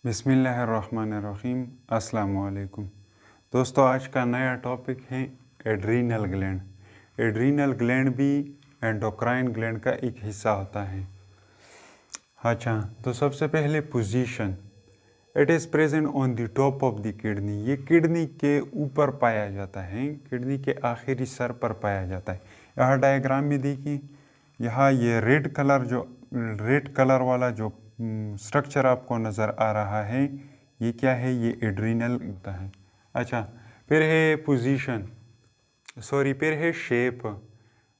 बिस्मिल्लाहिर्रहमानिर्रहीम। अस्सलाम वालेकुम दोस्तों, आज का नया टॉपिक है एड्रीनल ग्लैंड। एड्रीनल ग्लैंड भी एंडोक्राइन ग्लैंड का एक हिस्सा होता है। अच्छा, तो सबसे पहले position, it is present on the top of the kidney. ये किडनी के ऊपर पाया जाता है, किडनी के आखिरी सर पर पाया जाता है। यहाँ डायग्राम में देखिए, यहाँ ये रेड कलर वाला जो स्ट्रक्चर आपको नज़र आ रहा है, ये क्या है? ये एड्रीनल होता है। अच्छा, फिर है पोजीशन, फिर है shape,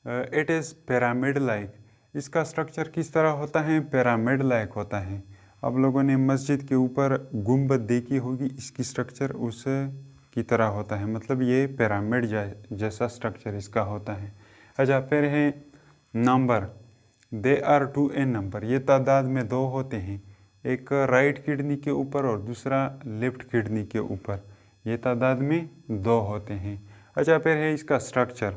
it is pyramid like. इसका स्ट्रक्चर किस तरह होता है? पिरामिड लाइक होता है। आप लोगों ने मस्जिद के ऊपर गुंबद देखी होगी, इसकी स्ट्रक्चर उस की तरह होता है, मतलब ये पिरामिड जैसा स्ट्रक्चर इसका होता है। अच्छा, फिर है number, they are two a number. ये तादाद में दो होते हैं, एक राइट किडनी के ऊपर और दूसरा लेफ्ट किडनी के ऊपर, ये तादाद में दो होते हैं। अच्छा, फिर है इसका structure,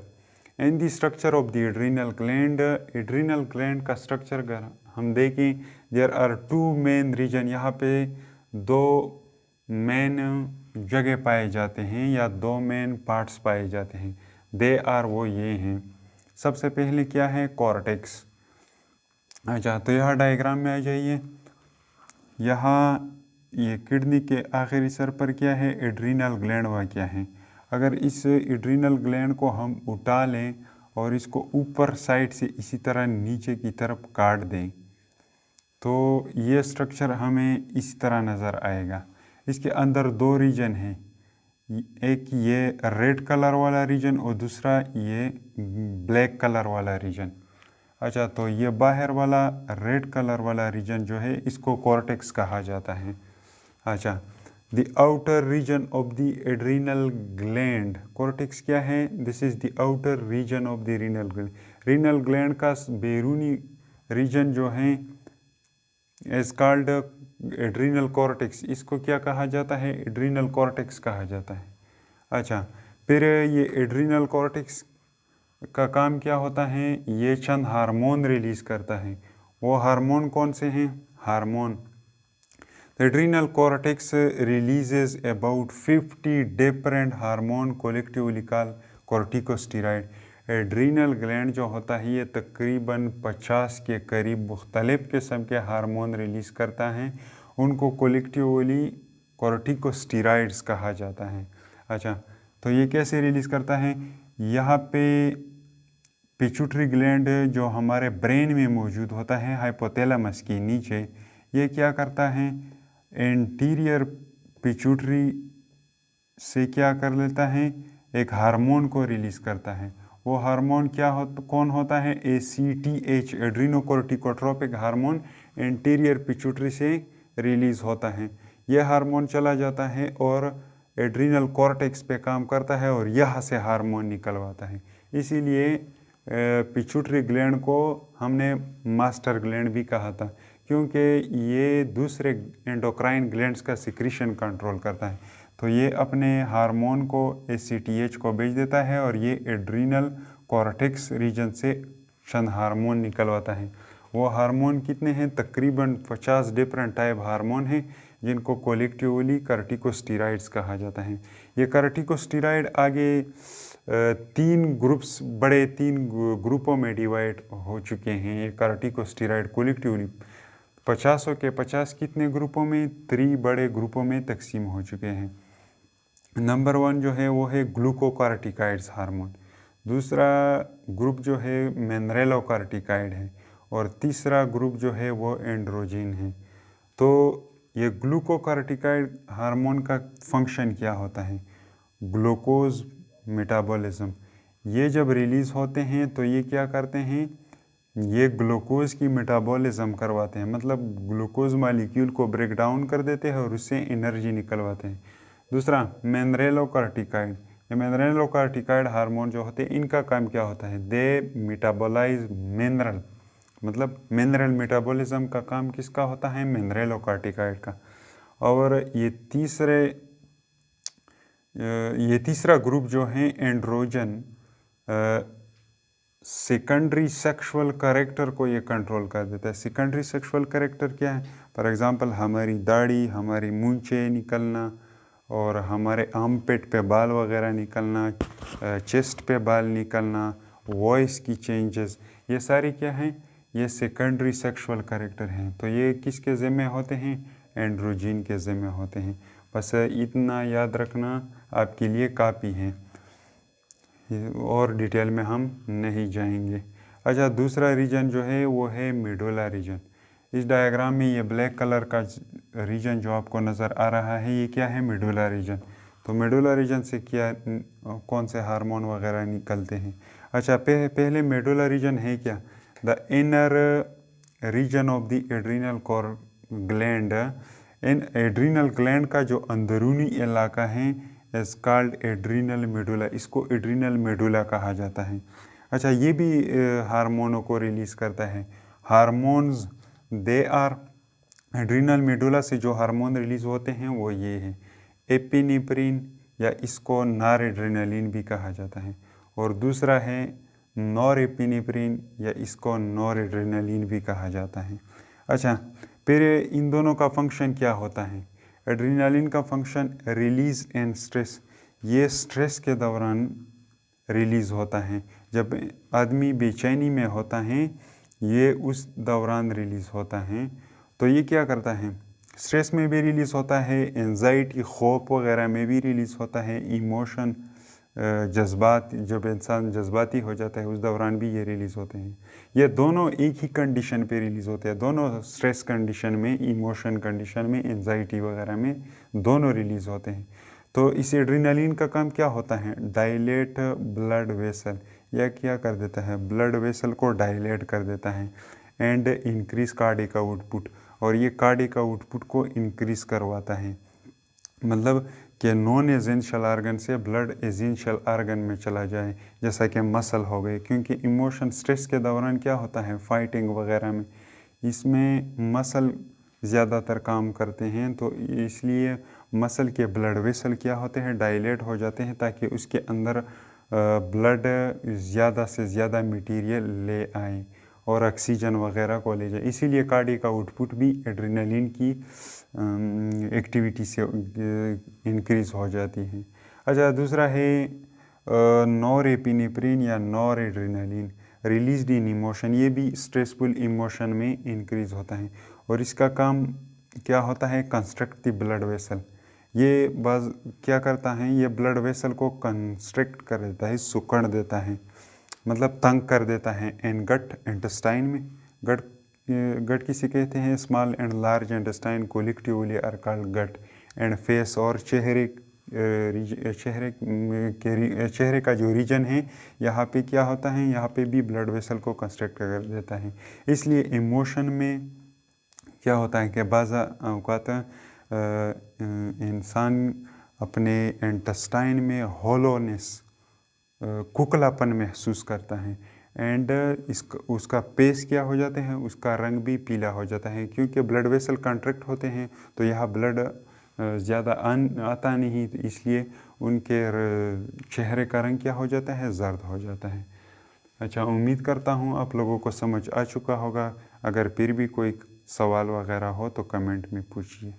in the structure of the adrenal gland. Adrenal gland का स्ट्रक्चर अगर हम देखें, there are two main region. यहाँ पे दो मेन जगह पाए जाते हैं या दो मेन पार्ट्स पाए जाते हैं। दे आर, वो ये हैं। सबसे पहले क्या है? कॉर्टेक्स। अच्छा, तो यहाँ डायग्राम में आ जाइए। यहाँ ये किडनी के आखिरी सर पर क्या है? एड्रीनल ग्लैंड वाक़ है। अगर इस एड्रीनल ग्लैंड को हम उठा लें और इसको ऊपर साइड से इसी तरह नीचे की तरफ काट दें, तो ये स्ट्रक्चर हमें इस तरह नज़र आएगा। इसके अंदर दो रीजन हैं, एक ये रेड कलर वाला रीजन और दूसरा ये ब्लैक कलर वाला रीजन। अच्छा, तो ये बाहर वाला रेड कलर वाला रीजन जो है, इसको कॉर्टेक्स कहा जाता है। अच्छा, the outer region of the adrenal gland, cortex क्या है? This is the outer region of the renal gland. Renal gland का बैरूनी रीजन जो है इज कॉल्ड एड्रीनल कॉर्टेक्स। इसको क्या कहा जाता है? एड्रीनल कॉर्टेक्स कहा जाता है। अच्छा, फिर ये एड्रीनल कॉर्टेक्स का काम क्या होता है? ये चंद हार्मोन रिलीज़ करता है। वो हार्मोन कौन से हैं? Hormone, adrenal cortex releases about 50 different hormone collectively called corticosteroid. Adrenal gland जो होता है, ये तकरीबन 50 के करीब मुख्तलिफ किस्म के हार्मोन रिलीज़ करता है। उनको कोलेक्टिवली कॉर्टिकोस्टेरॉइड्स कहा जाता है। अच्छा, तो ये कैसे रिलीज़ करता है? यहाँ पे पिट्यूटरी ग्लैंड जो हमारे ब्रेन में मौजूद होता है, हाइपोथैलेमस के नीचे, ये क्या करता है? एंटीरियर पिट्यूटरी से क्या कर लेता है? एक हार्मोन को रिलीज़ करता है। वो हार्मोन कौन होता है? ACTH, एड्रीनोकोर्टिकोट्रोपिक हार्मोन, एंटीरियर पिट्यूटरी से रिलीज़ होता है। यह हार्मोन चला जाता है और एड्रीनल कॉर्टेक्स पे काम करता है और यहाँ से हार्मोन निकलवाता है। इसीलिए पिट्यूटरी ग्लैंड को हमने मास्टर ग्लैंड भी कहा था, क्योंकि ये दूसरे एंडोक्राइन ग्लैंड्स का सिक्रीशन कंट्रोल करता है। तो ये अपने हार्मोन को ACTH को भेज देता है और ये एड्रीनल कॉर्टेक्स रीजन से चंद हार्मोन निकलवाता है। वो हार्मोन कितने हैं? तकरीबन 50 डिफरेंट टाइप हार्मोन हैं, जिनको कोलेक्टिवली कार्टिकोस्टेरॉइड्स कहा जाता है। ये कार्टिकोस्टेरॉइड आगे तीन ग्रुपों में डिवाइड हो चुके हैं। ये कार्टिकोस्टेरॉइड कोलेक्टिवली 50 के 50 कितने ग्रुपों में? 3 बड़े ग्रुपों में तकसीम हो चुके हैं। नंबर 1 जो है वो है ग्लूकोकार्टिकाइड्स हार्मोन, दूसरा ग्रुप जो है मिनरेलोकार्टिकाइड है और तीसरा ग्रुप जो है वो एंड्रोजिन है। तो ये ग्लूकोकार्टिकाइड हार्मोन का फंक्शन क्या होता है? Glucose metabolism. ये जब रिलीज़ होते हैं तो ये क्या करते हैं? ये ग्लूकोज की मेटाबॉलिज्म करवाते हैं, मतलब ग्लूकोज मालिक्यूल को ब्रेक डाउन कर देते हैं और उससे एनर्जी निकलवाते हैं। दूसरा मिनरेलोकार्टिकाइड, ये मिनरेलोकार्टिकाइड हार्मोन जो होते हैं, इनका काम क्या होता है? दे मेटाबोलाइज मिनरल, मतलब मिनरल मेटाबॉलिज्म का काम किसका होता है? मिनरेलोकार्टिकाइड का। और ये तीसरा ग्रुप जो है एंड्रोजन सेकेंडरी सेक्सुअल कैरेक्टर को ये कंट्रोल कर देता है। सेकेंडरी सेक्सुअल कैरेक्टर क्या है? फॉर एग्जांपल हमारी दाढ़ी, हमारी मूंछें निकलना और हमारे आर्मपिट पे बाल वगैरह निकलना, चेस्ट पे बाल निकलना, वॉइस की चेंजेस, ये सारी क्या हैं? ये सेकेंडरी सेक्सुअल कैरेक्टर हैं। तो ये किसके ज़िम्मे होते हैं? एंड्रोजीन के ज़िम्मे होते हैं। बस इतना याद रखना आपके लिए काफ़ी है, और डिटेल में हम नहीं जाएंगे। अच्छा, दूसरा रीजन जो है वो है मेडुला रीजन। इस डायग्राम में ये ब्लैक कलर का रीजन जो आपको नज़र आ रहा है, ये क्या है? Medulla reason. तो मेडुला रीजन से क्या कौन से हार्मोन वगैरह निकलते हैं? अच्छा, पहले मेडुला रीजन है क्या? The inner region of the adrenal gland. इन एड्रीनल ग्लैंड का जो अंदरूनी इलाका है इज कॉल्ड एड्रीनल मेडुला। इसको एड्रीनल मेडुला कहा जाता है। अच्छा, ये भी हार्मोनों को रिलीज़ करता है। Hormones they are, adrenal medulla से जो हार्मोन रिलीज़ होते हैं वो ये है एपिनेफ्रिन, या इसको नॉरएड्रेनालिन भी कहा जाता है, और दूसरा है नॉरएपिनेफ्रिन, या इसको नॉरएड्रेनालिन भी कहा जाता है। अच्छा, फिर इन दोनों का फंक्शन क्या होता है? एड्रेनालिन का फंक्शन रिलीज एंड स्ट्रेस, ये स्ट्रेस के दौरान रिलीज़ होता है। जब आदमी बेचैनी में होता है, ये उस दौरान रिलीज़ होता है। तो ये क्या करता है? स्ट्रेस में भी रिलीज़ होता है, एंजाइटी, खौफ वगैरह में भी रिलीज़ होता है, इमोशन, जज्बात, जब इंसान जज्बाती हो जाता है उस दौरान भी ये रिलीज़ होते हैं। ये दोनों एक ही कंडीशन पे रिलीज़ होते हैं, दोनों स्ट्रेस कंडीशन में, इमोशन कंडीशन में, एंजाइटी वगैरह में दोनों रिलीज़ होते हैं। तो इस एड्रेनालिन का काम क्या होता है? डायलेट ब्लड वेसल, यह क्या कर देता है? ब्लड वेसल को डायलेट कर देता है, एंड इंक्रीज कार्डिक आउटपुट, और ये कार्डिक आउटपुट को इंक्रीज करवाता है। मतलब कि नॉन एसेंशियल आर्गन से ब्लड एसेंशियल आर्गन में चला जाए, जैसा कि मसल हो गए। क्योंकि इमोशन स्ट्रेस के दौरान क्या होता है? फाइटिंग वगैरह में इसमें मसल ज़्यादातर काम करते हैं, तो इसलिए मसल के ब्लड वेसल क्या होते हैं? डायलेट हो जाते हैं, ताकि उसके अंदर ब्लड ज़्यादा से ज़्यादा मटेरियल ले आए और ऑक्सीजन वगैरह को ले जाए। इसीलिए कार्डिक आउटपुट भी एड्रेनालिन की एक्टिविटी से इंक्रीज़ हो जाती है। अच्छा, दूसरा है नॉरएपिनेफ्रिन या नॉरएड्रेनालिन रिलीज्ड इन इमोशन, ये भी स्ट्रेसफुल इमोशन में इंक्रीज़ होता है, और इसका काम क्या होता है? Construct the blood vessel. ये बाज क्या करता है? ये ब्लड वेसल को कंस्ट्रक्ट कर देता है, सुकड़ देता है, मतलब तंग कर देता है। एंड गट इंटेस्टाइन में, गट किसे कहते हैं? Small and large intestine collectively are called gut. And face, और चेहरे का जो रीजन है, यहाँ पे क्या होता है? यहाँ पे भी ब्लड वेसल को कंस्ट्रक्ट कर देता है। इसलिए इमोशन में क्या होता है कि बाज़ औक़ात इंसान अपने इंटेस्टाइन में होलोनेस, कुकलापन महसूस करता है, एंड उसका पेस क्या हो जाते हैं? उसका रंग भी पीला हो जाता है, क्योंकि ब्लड वेसल कॉन्ट्रैक्ट होते हैं, तो यहाँ ब्लड ज़्यादा आता नहीं, तो इसलिए उनके चेहरे का रंग क्या हो जाता है? जर्द हो जाता है। अच्छा, उम्मीद करता हूँ आप लोगों को समझ आ चुका होगा। अगर फिर भी कोई सवाल वगैरह हो तो कमेंट में पूछिए।